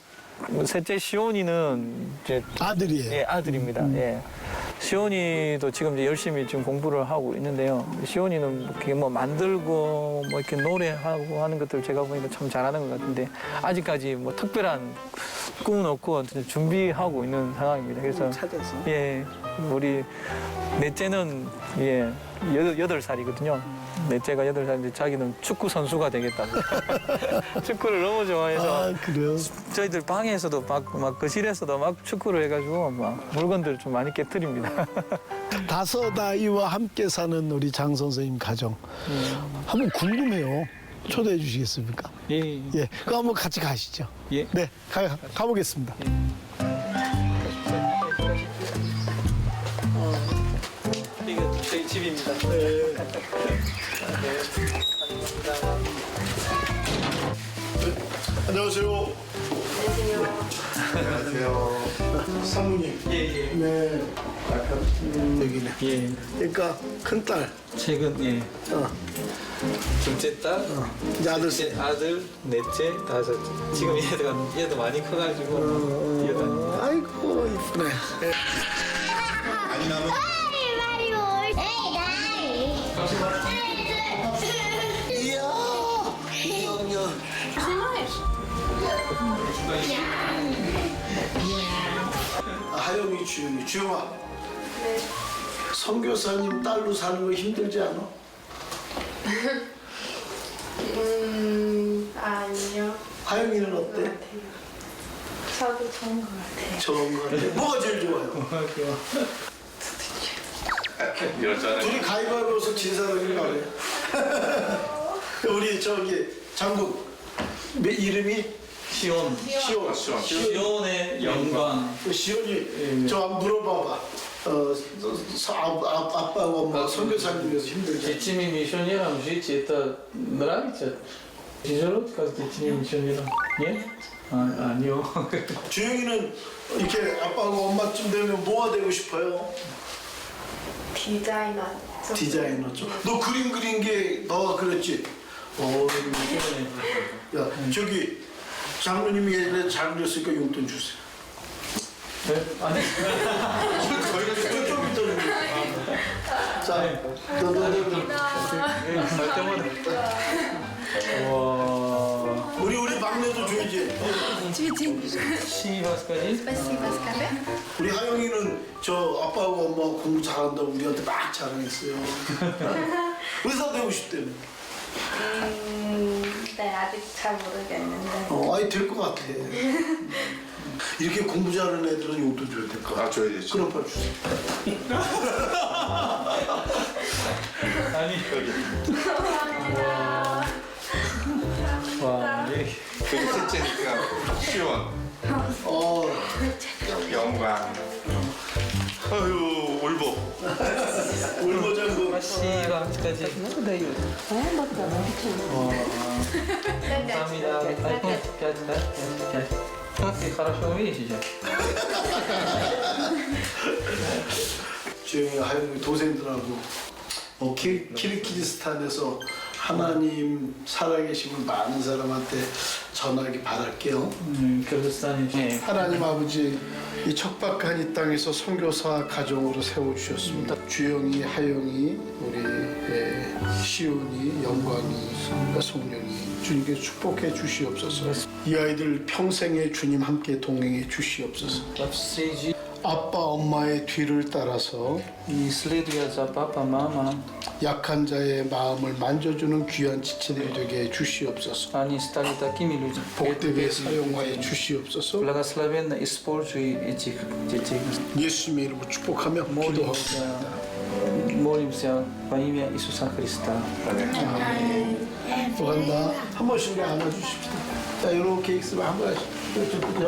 셋째 시온이는 이제
아들이에요.
예, 아들입니다. 예. 시온이도 지금 이제 열심히 지금 공부를 하고 있는데요. 시온이는 이렇게 뭐 만들고 뭐 이렇게 노래하고 하는 것들 제가 보니까 참 잘하는 것 같은데 아직까지 뭐 특별한 꿈은 없고 준비하고 있는 상황입니다. 그래서
찾아서.
예, 우리 넷째는 8살이거든요. 넷째가 8살인데 자기는 축구 선수가 되겠다고. 축구를 너무 좋아해서
아, 그래요?
저희들 방에서도 막 거실에서도 막 축구를 해가지고 막 물건들을 좀 많이 깨뜨립니다.
5 아이와 함께 사는 우리 장 선생님 가정. 한번 궁금해요. 초대해 주시겠습니까?
예.
예, 그럼 한번 같이 가시죠.
예.
네, 가보겠습니다.
이거 저희 집입니다.
네. 안녕하세요.
안녕하세요.
사모님.
예.
네. 여기네.
예.
그러니까 큰딸,
최근 예. 둘째 딸,
이제 아들
셋째 아들, 넷째, 다섯째. 지금 얘도 많이 커가지고 뛰어다닙니다.
아이고 이쁘네. 네.
아니 나면
이야, 2학년. 하영이, 주영이. 주영아. 네. 선교사님 딸로 사는 거 힘들지 않아?
아니요.
하영이는 어때?
저도 좋은 것 같아요.
좋은 거 같아. 뭐가 제일 좋아요? 둘이 가위바위보에서 진 사람이 말이에요. 우리 저기 장국 이름이
시온. 시온의 영광.
시온이 저 한번 물어봐봐. 아빠하고 엄마 선교사님이어서 힘들지?
Детьми миссионерам жить это нравится? Тяжело как с детьми миссионерам? Нет? 아니요.
주영이는 이렇게 아빠하고 엄마쯤 되면 뭐가 되고 싶어요?
디자이너.
디자이너 쪽. 너 그림 그린 게 너가 그렸지? 야 저기 장로님이 예전에 잘 그렸으니까 용돈 주세요.
아니.
좀 이따 좀. 자, 너도
갈 때마다. 와.
우리 막내도 줘야지.
시가 스까지?
Спасибо, Скарлетт.
우리 하영이는 저 아빠하고 엄마 공부 잘한다고 우리한테 막 자랑했어요. 의사 되고 싶대요.
네, 아직 잘 모르겠는데.
아니 될 것 같아. 이렇게 공부 잘하는 애들은 용돈 줘야 될 것 같아.
아 줘야 되지.
그럼 빨리 주세요.
아니. 와. 예.
그리고 셋째니까 시원, 영광. 아유 울보.
울보장군.
시가 스까지. 감사합니다. iPhone 5, да? 5. Ты хорошо умеешь сейчас?
주영이 하영이 동생들하고 키르기즈스탄에서 하나님 살아계심을 많은 사람한테 전하기 바랄게요.
그르스탄이. 네.
하나님 아버지 이 척박한 이 땅에서 선교사 가정으로 세워주셨습니다. 주영이, 하영이, 우리 시온이, 영광이, 송령이 주님께 축복해 주시옵소서. 이 아이들 평생에 주님 함께 동행해 주시옵소서.
Все
아빠 엄마의 뒤를 따라서
и следуя за папа, мама,
약한 자의 마음을 만져주는 귀한 지체들이 되게 해 주시옵소서.
они стали такими людьми.
복되게 사용하여 주시옵소서.
Благословенно используй этих детей.
예수님의 이름으로 축복하며 기도하옵습니다.
Молимся во имя Иисуса Христа.
감사합니다. 한 번씩 우리 안아주십시다. 자, 이렇게 있으면 한 번씩. 저기 있습니다.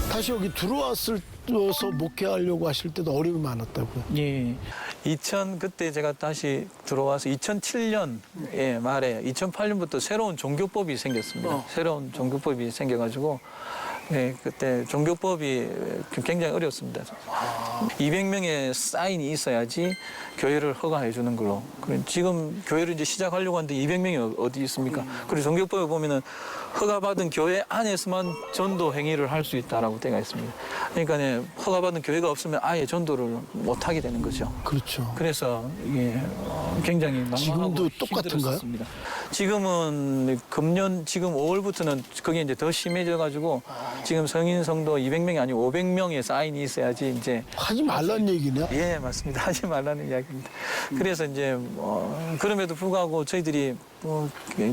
다시 여기 들어서 목회하려고 하실 때도 어려움이 많았다고요?
예. 그때 제가 다시 들어와서 2007년 말에 2008년부터 새로운 종교법이 생겼습니다. 새로운 종교법이 생겨가지고 그때 종교법이 굉장히 어려웠습니다. 200명의 사인이 있어야지 교회를 허가해 주는 걸로. 지금 교회를 이제 시작하려고 하는데 200명이 어디 있습니까? 그리고 종교법에 보면은 허가받은 교회 안에서만 전도 행위를 할 수 있다라고 되어 있습니다. 그러니까 허가받은 교회가 없으면 아예 전도를 못 하게 되는 거죠.
그렇죠.
그래서 이게 굉장히 막막하고
지금도 똑같은가요?
힘들었었습니다. 지금은 금년 지금 5월부터는 그게 이제 더 심해져 가지고 지금 성인 성도 200명이 아니고 500명의 사인이 있어야지 이제
하지 말란 얘기네.
예, 맞습니다. 하지 말라는 이야기입니다. 그래서 이제 그럼에도 불구하고 저희들이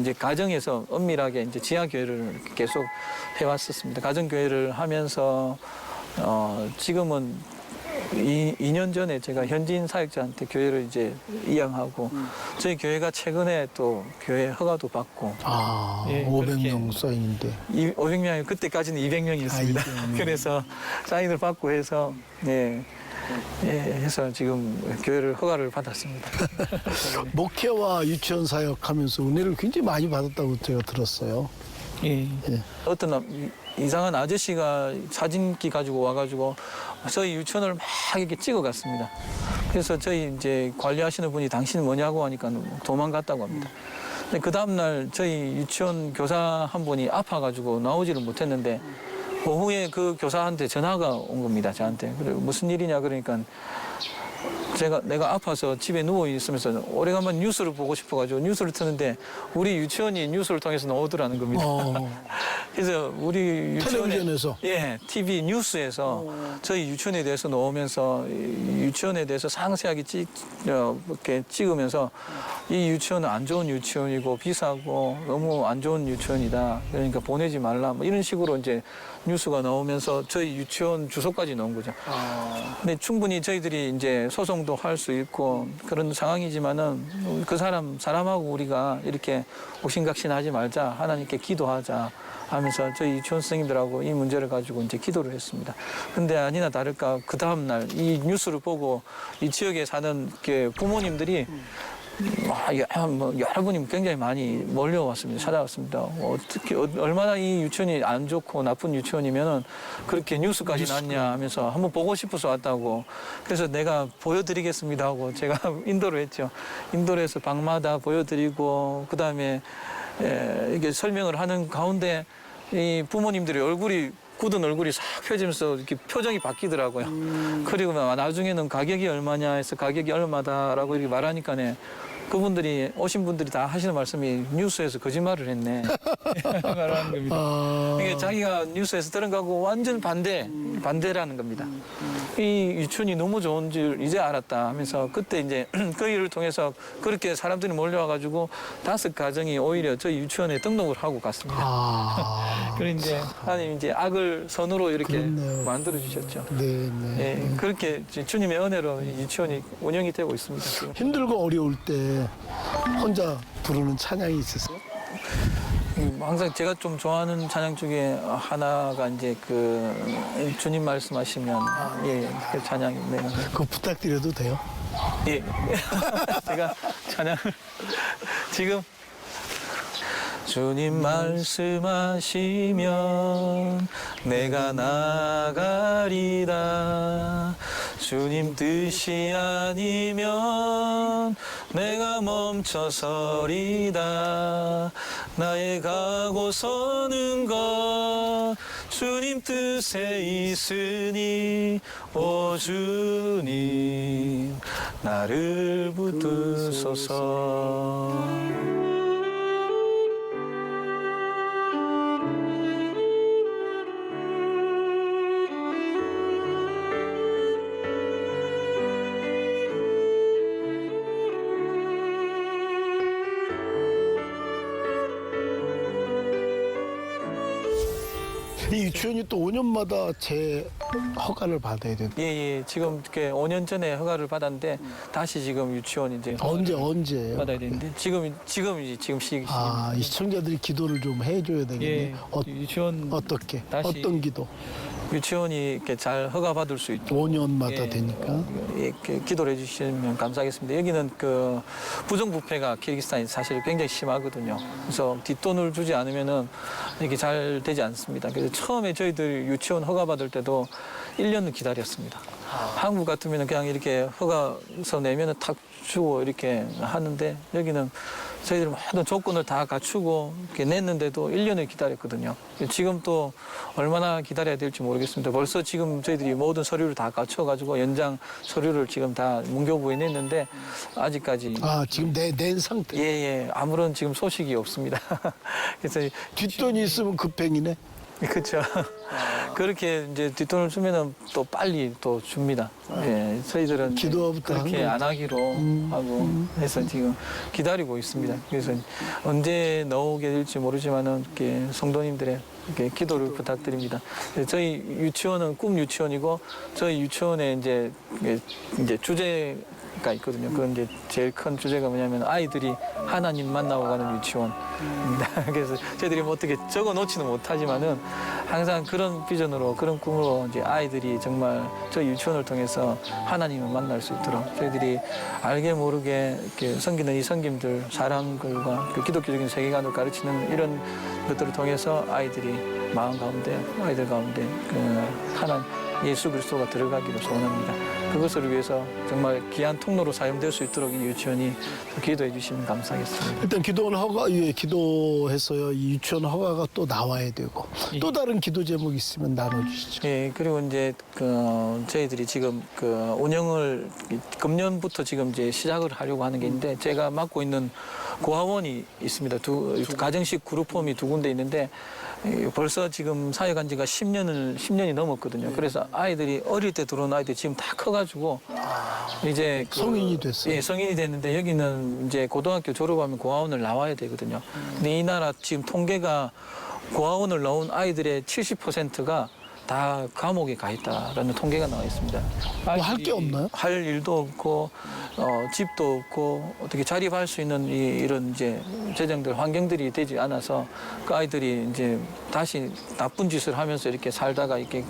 이제 가정에서 엄밀하게 이제 지하 교회를 계속 해왔었습니다. 가정 교회를 하면서 지금은 2년 전에 제가 현지인 사역자한테 교회를 이제 이양하고 저희 교회가 최근에 또 교회 허가도 받고
아,
예,
500명 사인인데.
500명이 그때까지는 200명이었습니다.
200명.
그래서 사인을 받고 해서 해서 지금 교회를 허가를 받았습니다.
목회와 유치원 사역하면서 은혜를 굉장히 많이 받았다고 제가 들었어요.
예.
예.
어떤 이상한 아저씨가 사진기 가지고 와가지고 저희 유치원을 막 이렇게 찍어갔습니다. 그래서 저희 이제 관리하시는 분이 당신은 뭐냐고 하니까 도망갔다고 합니다. 근데 그 다음날 저희 유치원 교사 한 분이 아파가지고 나오지를 못했는데 오후에 그 교사한테 전화가 온 겁니다, 저한테. 그래 무슨 일이냐 그러니까 내가 아파서 집에 누워 있으면서 오래간만 뉴스를 보고 싶어가지고 뉴스를 트는데 우리 유치원이 뉴스를 통해서 나오더라는 겁니다. 그래서 우리 유치원에
텔레비전에서?
예, TV 뉴스에서 저희 유치원에 대해서 나오면서 유치원에 대해서 상세하게 이렇게 찍으면서 이 유치원은 안 좋은 유치원이고 비싸고 너무 안 좋은 유치원이다. 그러니까 보내지 말라. 뭐 이런 식으로 이제 뉴스가 나오면서 저희 유치원 주소까지 나온 거죠. 근데 충분히 저희들이 이제 소송도 할 수 있고 그런 상황이지만은 그 사람하고 우리가 이렇게 옥신각신하지 말자. 하나님께 기도하자. 하면서 저희 유치원 선생님들하고 이 문제를 가지고 이제 기도를 했습니다. 근데 아니나 다를까 그 다음 날 이 뉴스를 보고 이 지역에 사는 부모님들이 여러분이 굉장히 많이 몰려왔습니다. 찾아왔습니다. 어떻게 얼마나 이 유치원이 안 좋고 나쁜 유치원이면은 그렇게 뉴스까지 났냐 하면서 한번 보고 싶어서 왔다고. 그래서 내가 보여드리겠습니다 하고 제가 인도를 했죠. 인도를 해서 방마다 보여드리고 그 다음에 이게 설명을 하는 가운데 이 부모님들의 굳은 얼굴이 싹 펴지면서 이렇게 표정이 바뀌더라고요. 그리고 나중에는 가격이 얼마냐 해서 가격이 얼마다라고 이렇게 말하니까네. 그분들이 오신 분들이 다 하시는 말씀이 뉴스에서 거짓말을 했네 말하는 겁니다. 이게 자기가 뉴스에서 들은 거하고 완전 반대라는 겁니다. 이 유치원이 너무 좋은 줄 이제 알았다 하면서 그때 이제 그 일을 통해서 그렇게 사람들이 몰려와가지고 5가정이 오히려 저희 유치원에 등록을 하고 갔습니다. 그래 이제 하나님 이제 악을 선으로 이렇게
그렇네요.
만들어 주셨죠.
네.
예, 그렇게 주님의 은혜로 이 유치원이 운영이 되고 있습니다. 지금.
힘들고 어려울 때 혼자 부르는 찬양이 있으세요?
항상 제가 좀 좋아하는 찬양 중에 하나가 이제 그 주님 말씀하시면 그 찬양이
그거 부탁드려도 돼요?
예. 제가 찬양을 지금 주님 말씀하시면 내가 나가리다. 주님 뜻이 아니면 내가 멈춰서리다. 나의 가고 서는 것 주님 뜻에 있으니 오 주님 나를 붙드소서.
이 유치원이 또 5년마다 허가를 받아야 돼요.
예. 지금 이렇게 5년 전에 허가를 받았는데 다시 지금 유치원 이제
언제예요?
받아야 되는데 지금 시기.
아, 이 시청자들이 기도를 좀 해줘야 되겠네.
예. 유치원
어떻게?
다시
어떤 기도?
유치원이 이렇게 잘 허가받을 수 있도록
5년마다 되니까.
이렇게 기도를 해주시면 감사하겠습니다. 여기는 그 부정부패가 키르기스탄이 사실 굉장히 심하거든요. 그래서 뒷돈을 주지 않으면은 이게 잘 되지 않습니다. 그래서 처음에 저희들 유치원 허가받을 때도 1년을 기다렸습니다. 한국 같으면 그냥 이렇게 허가서 내면은 탁 주고 이렇게 하는데 여기는 저희들 모든 조건을 다 갖추고 이렇게 냈는데도 1년을 기다렸거든요. 지금 또 얼마나 기다려야 될지 모르겠습니다. 벌써 지금 저희들이 모든 서류를 다 갖춰가지고 연장 서류를 지금 다 문교부에 냈는데 아직까지
지금 낸 상태.
예, 아무런 지금 소식이 없습니다. 그래서
뒷돈이 있으면 급행이네.
그렇죠. 그렇게 이제 뒷돈을 주면은 또 빨리 또 줍니다. 예, 저희들은
기도부터
그렇게
하는
안 하기로 하고 해서 지금 기다리고 있습니다. 그래서 언제 나오게 될지 모르지만은 이렇게 성도님들의 이렇게 기도를 부탁드립니다. 저희 유치원은 꿈 유치원이고 저희 유치원에 이제 주제가 있거든요. 그건 이제 제일 큰 주제가 뭐냐면 아이들이 하나님 만나고 가는 유치원입니다. 그래서 저희들이 뭐 어떻게 적어 놓지는 못하지만은 항상 그런 비전으로 그런 꿈으로 이제 아이들이 정말 저희 유치원을 통해서 하나님을 만날 수 있도록 저희들이 알게 모르게 이렇게 섬기는 이 섬김들 사랑들과 그 기독교적인 세계관을 가르치는 이런 것들을 통해서 아이들이 마음 가운데 아이들 가운데 그 하나님 예수 그리스도가 들어가기를 소원합니다. 그것을 위해서 정말 귀한 통로로 사용될 수 있도록 이 유치원이 기도해 주시면 감사하겠습니다.
일단 기도원 기도해서요. 이 유치원 허가가 또 나와야 되고 또 다른 기도 제목 있으면 나눠주시죠.
예, 그리고 이제 저희들이 지금 운영을 금년부터 지금 이제 시작을 하려고 하는 게 있는데 제가 맡고 있는 고아원이 있습니다. 가정식 그룹홈이 2군데 있는데 벌써 지금 사역한 지가 10년이 넘었거든요. 그래서 아이들이 어릴 때 들어온 아이들이 지금 다 커가지고 이제
성인이 됐어요.
예, 성인이 됐는데 여기는 이제 고등학교 졸업하면 고아원을 나와야 되거든요. 근데 이 나라 지금 통계가 고아원을 나온 아이들의 70%가 다 감옥에 가 있다라는 통계가 나와 있습니다.
할 게 없나요?
할 일도 없고 집도 없고 어떻게 자립할 수 있는 이런 이제 재정들 환경들이 되지 않아서 그 아이들이 이제 다시 나쁜 짓을 하면서 이렇게 살다가 이렇게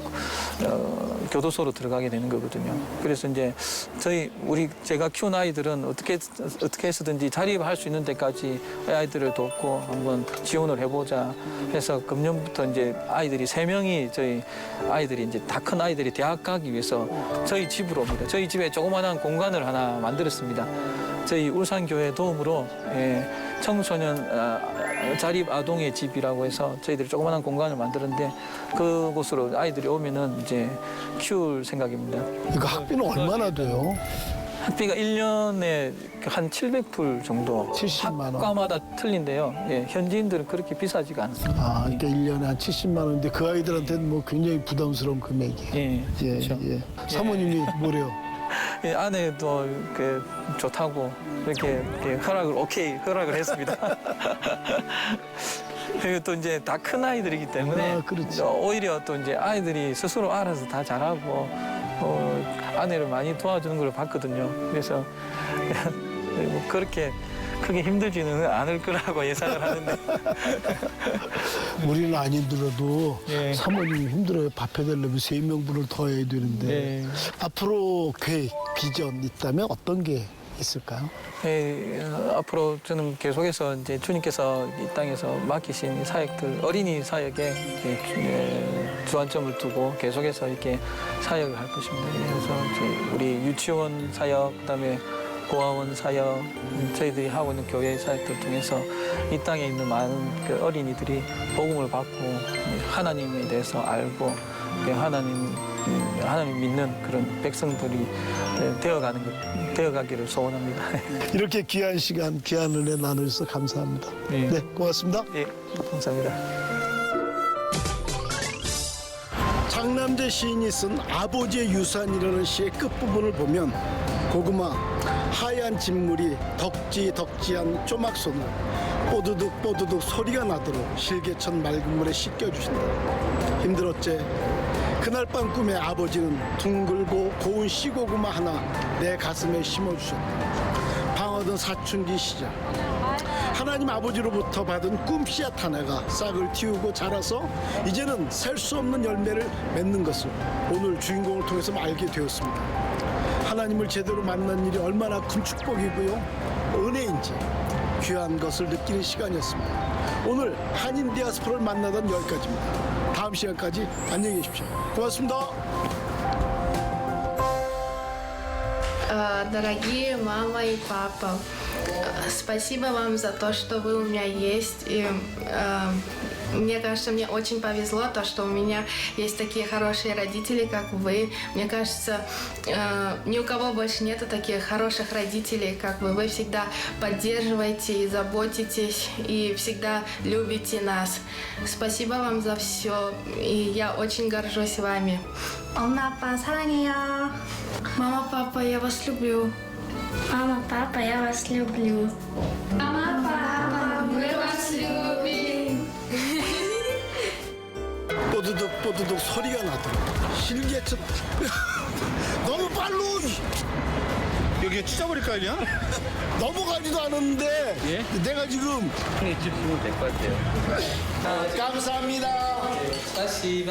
교도소로 들어가게 되는 거거든요. 그래서 이제 제가 키운 아이들은 어떻게 해서든지 자립할 수 있는 데까지 아이들을 돕고 한번 지원을 해보자 해서 금년부터 이제 아이들이 3명이 저희 아이들이 이제 다 큰 아이들이 대학 가기 위해서 저희 집으로 옵니다. 저희 집에 조그마한 공간을 하나 만들었습니다. 저희 울산교회 도움으로 청소년 자립 아동의 집이라고 해서 저희들이 조그마한 공간을 만들었는데 그곳으로 아이들이 오면은 이제 키울 생각입니다.
이거 학비는 얼마나 돼요?
학비가 1년에 한 700불 정도
70만 원.
학과마다 틀린데요. 예, 현지인들은 그렇게 비싸지가 않습니다.
그러니까 1년에 한 70만 원인데 그 아이들한테는 뭐 굉장히 부담스러운 금액이에요.
예, 그렇죠.
예. 사모님이 뭐래요?
예, 아내도 좋다고 이렇게 허락을 했습니다. 그리고 또 이제 다 큰 아이들이기 때문에
그렇지.
오히려 또 이제 아이들이 스스로 알아서 다 잘하고 아내를 많이 도와주는 걸 봤거든요. 그래서 뭐 그렇게 크게 힘들지는 않을 거라고 예상을 하는데
우리는 안 힘들어도
예.
사모님이 힘들어요. 밥 해달라면 3명분을 더 해야 되는데
예.
앞으로 계획, 비전 있다면 어떤 게 있을까요?
예, 앞으로 저는 계속해서 이제 주님께서 이 땅에서 맡기신 사역들, 어린이 사역에 주안점을 두고 계속해서 이렇게 사역을 할 것입니다. 그래서 이제 우리 유치원 사역, 그다음에 고아원 사역, 저희들이 하고 있는 교회 사역들 통해서 이 땅에 있는 많은 그 어린이들이 복음을 받고 하나님에 대해서 알고 하나님 믿는 그런 백성들이 되어가기를 소원합니다.
이렇게 귀한 시간, 귀한 은혜 나누셔서 감사합니다.
네.
네, 고맙습니다.
네, 감사합니다.
장남재 시인이 쓴 아버지의 유산이라는 시의 끝부분을 보면 고구마 하얀 진물이 덕지덕지한 쪼막손을 뽀드득 소리가 나도록 실개천 맑은 물에 씻겨주신다. 힘들었지? 그날 밤 꿈에 아버지는 둥글고 고운 씨고구마 하나 내 가슴에 심어주셨다. 방어던 사춘기 시절 하나님 아버지로부터 받은 꿈씨앗 하나가 싹을 틔우고 자라서 이제는 셀 수 없는 열매를 맺는 것을 오늘 주인공을 통해서 알게 되었습니다. 하나님을 제대로 만난 일이 얼마나 큰 축복이고요 은혜인지 귀한 것을 느끼는 시간이었습니다. 오늘 한인 디아스포라를 만나던 여기까지입니다. 다음 시간까지 안녕히 계십시오. 고맙습니다.
Дорогие мама и папа, спасибо вам за то, что вы у меня есть. И, мне кажется, мне очень повезло, то, что у меня есть такие хорошие родители, как вы. Мне кажется, ни у кого больше нету таких хороших родителей, как вы. Вы всегда поддерживаете и заботитесь, и всегда любите нас. Спасибо вам за все, и я очень горжусь вами.
엄마 아빠 사랑해요.
Мама, папа, я вас люблю.
Мама, папа, я вас люблю.
Мама, папа, мы вас любим.
뽀드득 소리가 나더라고. 실개첫 너무 빨로
여기 찢어버릴 거 아니야?
넘어가지도 않았는데 내가 지금
해주시면 될 것 같아요.
감사합니다.
스파시바.